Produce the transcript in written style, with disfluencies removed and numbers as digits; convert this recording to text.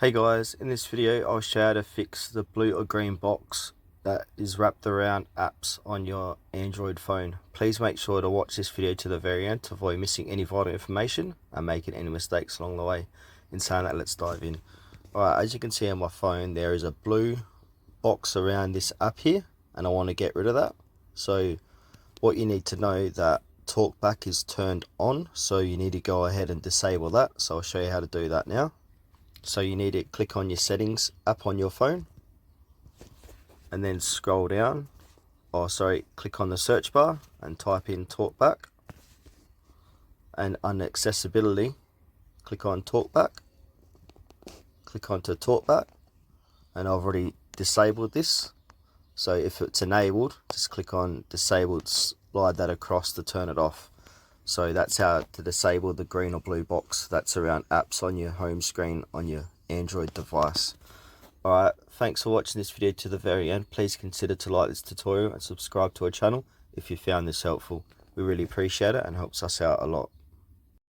Hey guys, in this video I'll show you how to fix the blue or green box that is wrapped around apps on your Android phone. Please make sure to watch this video to the very end to avoid missing any vital information and making any mistakes along the way. In saying that, let's dive in. Alright, as you can see on my phone, there is a blue box around this app here and I want to get rid of that. So what you need to know that talkback is turned on, so you need to go ahead and disable that. So I'll show you how to do that now. So you need to click on your settings app on your phone and then scroll down, click on the search bar and type in talkback, and under accessibility click on talkback, click onto talkback, and I've already disabled this. So if it's enabled, just click on disabled, slide that across to turn it off. So that's how to disable the green or blue box that's around apps on your home screen on your Android device. Alright, thanks for watching this video to the very end. Please consider to like this tutorial and subscribe to our channel if you found this helpful. We really appreciate it and helps us out a lot.